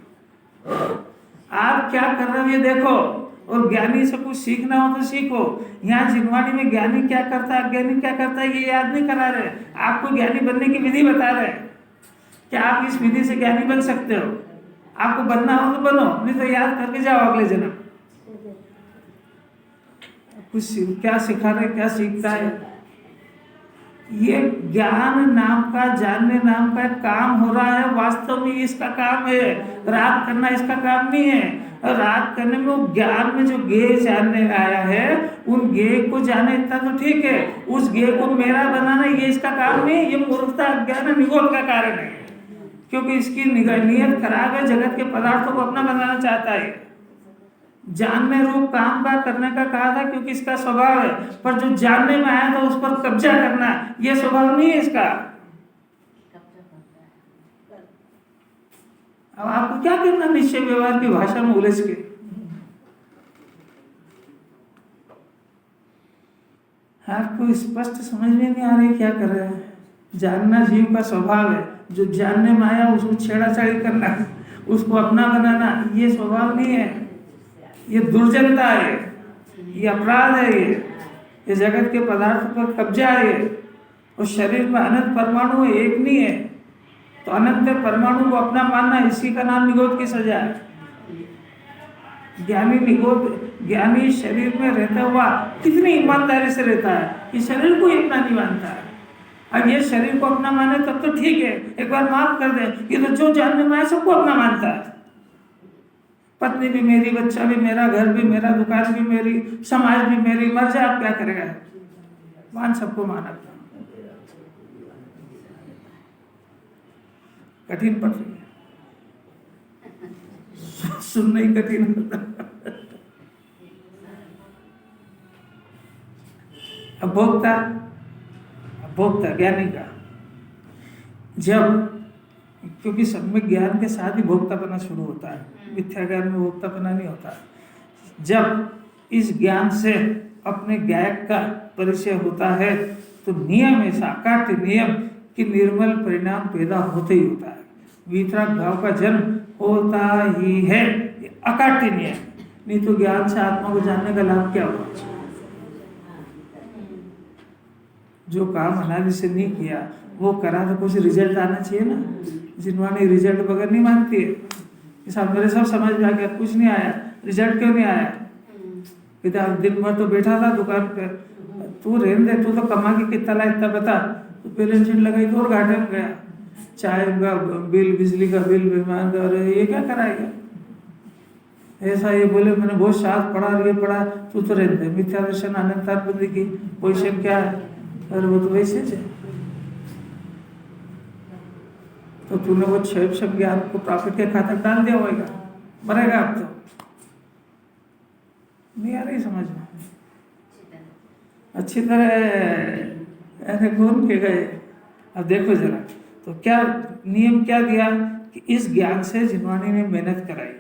आप क्या कर रहे हो ये देखो, और ज्ञानी से कुछ सीखना हो तो सीखो। यहाँ जिनवाणी में ज्ञानी क्या करता है, अज्ञानी क्या करता है, ये याद नहीं करा रहे, आपको ज्ञानी बनने की विधि बता रहे हैं कि आप इस विधि से ज्ञानी बन सकते हो। आपको बनना हो तो बनो, नहीं तो याद करके जाओ अगले जन्म। क्या सिखा रहे, क्या सीखता है? ये ज्ञान नाम का, जानने नाम का काम हो रहा है, वास्तव में इसका काम है। राग करना इसका काम नहीं है। और राग करने में वो ज्ञान में जो ज्ञेय जानने आया है, उन ज्ञेय को जाने इतना तो ठीक है, उस ज्ञेय को मेरा बनाना ये इसका काम नहीं है। ये मूर्खता, अज्ञान, निगोद का कारण है, क्योंकि इसकी नीयत खराब है। जगत के पदार्थों को अपना बनाना चाहता है। जानने रूप काम का करने का कहा था, क्योंकि इसका स्वभाव है। पर जो जानने में आया था उस पर कब्जा करना, ये स्वभाव नहीं है इसका। अब आपको क्या करना निश्चय व्यवहार की भाषा में उलझ के? आपको स्पष्ट समझ में नहीं आ रही क्या कर रहे हैं। जानना जीव का स्वभाव है। जो जानने में आया उसको छेड़ाछाड़ी करना, उसको अपना बनाना, ये स्वभाव नहीं है। ये दुर्जनता है, ये अपराध है, ये जगत के पदार्थों पर कब्जा है। और शरीर में अनंत परमाणु है, एक नहीं है। तो अनंत परमाणु को अपना मानना, इसी का नाम निगोद की सजा है। ज्ञानी शरीर में रहता हुआ कितनी ईमानदारी से रहता है, ये शरीर को ही अपना नहीं मानता है। अब ये शरीर को अपना माने तब तो ठीक है, एक बार माफ कर दे। ये तो जो जानने में आया सबको अपना मानता है। पत्नी भी मेरी, बच्चा भी मेरा, घर भी मेरा, दुकान भी मेरी, समाज भी मेरी, मर जाए आप क्या करेगा? मान सबको माना। कठिन पड़ रही है, सुनना ही कठिन होता। अब भोक्ता ज्ञानी का जब, क्योंकि सम्यक ज्ञान के साथ ही भोक्तापना शुरू होता है, मिथ्या ज्ञान में भोक्तापना नहीं होता। जब इस ज्ञान से अपने गायक का परिचय होता है तो नियम ऐसा, अकाट्य नियम कि निर्मल परिणाम पैदा होते ही होता है। वीतराग भाव का जन्म होता ही है, अकाट्य नियम। नहीं तो ज्ञान से आत्मा को जानने का लाभ क्या हुआ? जो काम अनादि से नहीं किया वो करा तो कुछ रिजल्ट आना चाहिए ना। जिनवाणी रिजल्ट बगैर नहीं मानती है। मेरे सब समझ में आ गया, कुछ नहीं आया, रिजल्ट क्यों नहीं आया? पिता दिन भर तो बैठा था दुकान पे, तू रहने दे, तू तो कमा के कितना ला इतना बता। तो बैलेंस शीट लगाई तो और घाटे में गया। चाय का बिल, बिजली का बिल, विमान का, ये क्या कराएगा? ऐसा ये बोले मैंने बहुत शास्त्र पढ़ा और ये पढ़ा, तू तो रहने दे। मिथ्या दर्शन, अनंतार बुद्धि की पोजिशन क्या है? अरे वो तो वैसे है। तो तूने वो क्षय शब्द ज्ञान को प्रॉफिट के खाते डाल दिया होगा, मरेगा आप तो। नहीं आ रही समझ में? अच्छी तरह ऐसे घूम के गए। अब देखो जरा, तो क्या नियम क्या दिया कि इस ज्ञान से जिनवाणी ने मेहनत कराई,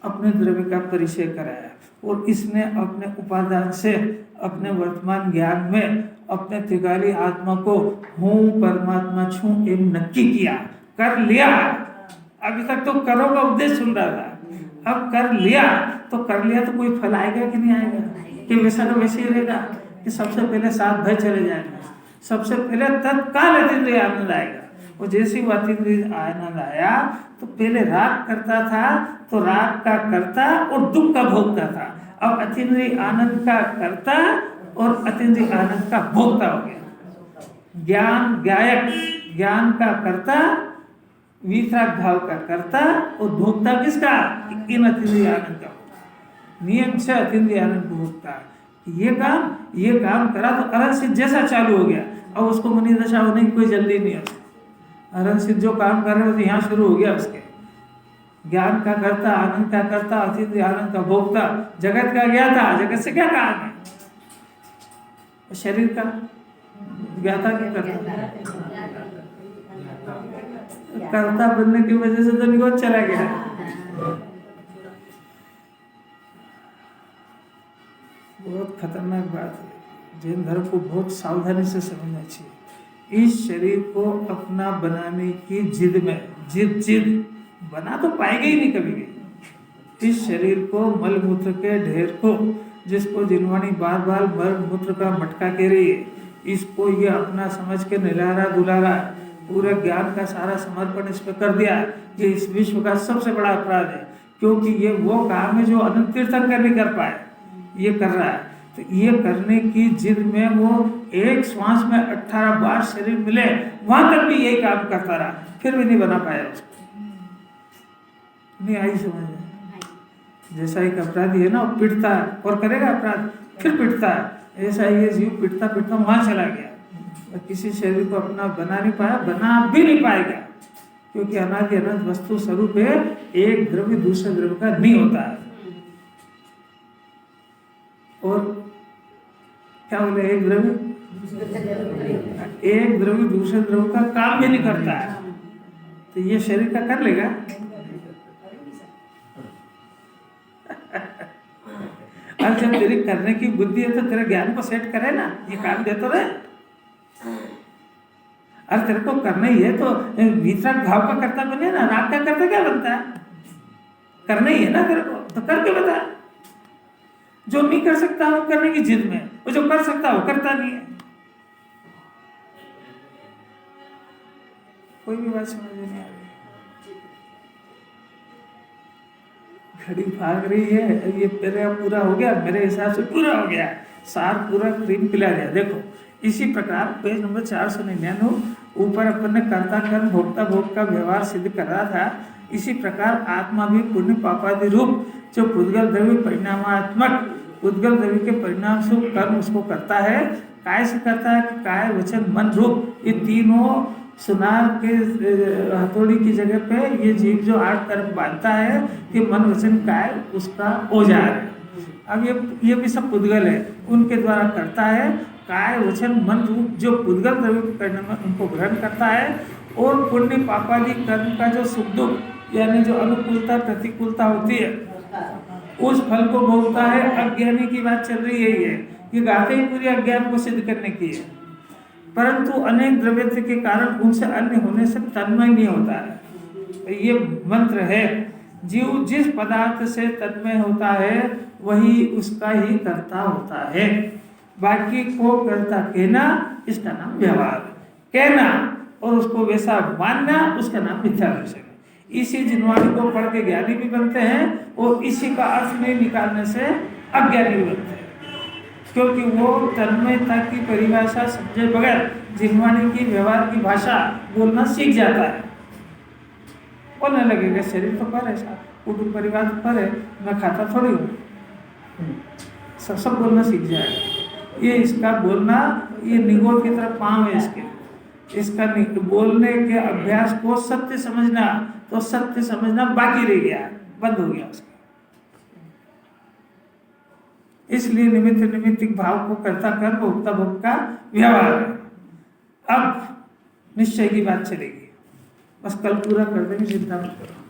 अपने द्रव्य का परिचय कराया, और इसने अपने उपादान से अपने वर्तमान ज्ञान में अपने त्रिकाली आत्मा को हूँ परमात्मा छू एवं नक्की किया, कर लिया। अभी तक तो करो का उद्देश्य सुन रहा था, अब कर लिया तो कोई फल आएगा कि नहीं आएगा? कि वैसा तो वैसे ही रहेगा कि सबसे पहले साथ भय चले जाएंगे। सबसे पहले तत्काल अतीन्द्रिय आनंद आएगा। और जैसे ही अतीन्द्रिय आनंद आया तो पहले राग करता था, तो राग का करता और दुख का भोगता था। अब अतीन्द्रिय आनंद का करता और अतीन्द्रिय आनंद का भोगता हो गया। ज्ञान गायक, ज्ञान का करता, वीतराग भाव का करता, और भोगता किसका? इन अतीन्द्रिय आनंद का। नियम से अतीन्द्रिय आनंद को भोगता। ये काम करा तो अरहत सिद्ध जैसा चालू हो गया। अब उसको मनी दशा होने की कोई जल्दी नहीं है। अरहत सिद्ध जो काम कर रहे हो तो यहाँ शुरू हो गया उसके। ज्ञान का करता, आनंद का करता, अतीन्द्रिय आनंद का भोगता। जगत का ज्ञाता, जगत से क्या काम है? शरीर का ज्ञाता क्या करता? कर्ता बनने की वजह से तो निगोद चला गया। बहुत खतरनाक बात है। जैन धर्म को बहुत सावधानी से समझना चाहिए। इस शरीर को अपना बनाने की जिद में, जिद बना तो पाएगा ही नहीं कभी भी। इस शरीर को मल मूत्र के ढेर को, जिसको जिनवाणी बार बार मल मूत्र का मटका कह रही है, इसको ये अपना समझ के निलारा दुलारा, पूरे ज्ञान का सारा समर्पण इस पर कर दिया। ये इस विश्व का सबसे बड़ा अपराध है, क्योंकि ये वो काम है जो अनंत तीर्थंकर नहीं कर पाए, ये कर रहा है। तो ये करने की जिद में वो एक श्वास में 18 बार शरीर मिले, वहां तक भी यही काम करता रहा, फिर भी नहीं बना पाया उसको। नहीं आई समझ में? जैसा एक अपराधी है ना, वो पिटता है और करेगा अपराध, फिर पिटता है, ऐसा ये जीव पिटता पिटता वहां चला गया और किसी शरीर को अपना बना नहीं पाया, बना भी नहीं पाएगा, क्योंकि अनादि अनंत वस्तु स्वरूप है, एक द्रव्य दूसरे द्रव्य का नहीं होता है। और क्या बोले, एक द्रव्य दूसरे द्रव्य का काम भी नहीं करता है, तो ये शरीर का कर लेगा? और जब तेरी करने की बुद्धि है तो तेरे ज्ञान को सेट करे ना, ये काम दे तो रहे। और तेरे को करना ही है तो वितराग भाव का कर्ता बने ना, राग का कर्ता क्या बनता है? करना ही है ना तेरे को, तो करके बता। जो नहीं कर सकता वो करने की जिद में, वो जो कर सकता वो करता नहीं है। कोई भी बात समझ में नहीं आ रही। घड़ी भाग रही है, ये मेरा पूरा हो गया, मेरे हिसाब से पूरा हो गया, सार पूरा क्रीम पिला गया। देखो इसी प्रकार पेज नंबर 499 ऊपर अपन ने कर्ता कर्म भोक्ता भोग का व्यवहार सिद्ध कर रहा था। इसी प्रकार आत्मा भी पुण्य पापादि रूप जो पुद्गल द्रव्य परिणामात्मक उद्गल द्रव्य के परिणाम स्वरूप कर्म उसको करता है। काय से करता है कि काय वचन मन रूप, ये तीनों सुनार के हथौड़ी की जगह पे ये जीव जो 8 कर्म बांधता है कि मन वचन काय उसका औजार है। अब ये भी सब पुद्गल है, उनके द्वारा करता है। काय वचन मन रूप जो पुद्गल द्रव्य के परिणाम उनको ग्रहण करता है। और पुण्य पापादि कर्म का जो सुख दुख यानी जो अनुकूलता प्रतिकूलता होती है उस फल को भोगता है। अज्ञानी की बात चल रही है, ये गाते ही पूरी अज्ञान को सिद्ध करने की है, परंतु अनेक द्रव्यत्व के कारण उनसे अन्य होने से तन्मय नहीं होता है। ये मंत्र है, जीव जिस पदार्थ से तन्मय होता है वही उसका ही कर्ता होता है। बाकी को कर्ता कहना इसका नाम व्यवहार, कहना और उसको वैसा मानना उसका नाम मिथ्या दर्शन। इसी जिनवाणी को पढ़ के ज्ञानी भी बनते हैं और इसी का अर्थ नहीं निकालने से अज्ञानी भी बनते हैं, क्योंकि वो तन्मयता की परिभाषा समझे बगैर जिनवाणी की व्यवहार की भाषा बोलना सीख जाता है। बोलने लगेगा शरीर तो पर है, कुटुंब परिवार तो पर है, मैं खाता थोड़ी हूँ, सब बोलना सीख जाएगा। ये इसका बोलना ये निगोड़ की तरफ पाँव है इसका बोलने के अभ्यास को सत्य समझना, तो सत्य समझना बाकी रह गया, बंद हो गया उसका। इसलिए निमित्तिक भाव को कर्ता कर्म भोक्ता भोग का व्यवहार है। अब निश्चय की बात चलेगी, बस कल पूरा कर देंगे, चिंता मत करो।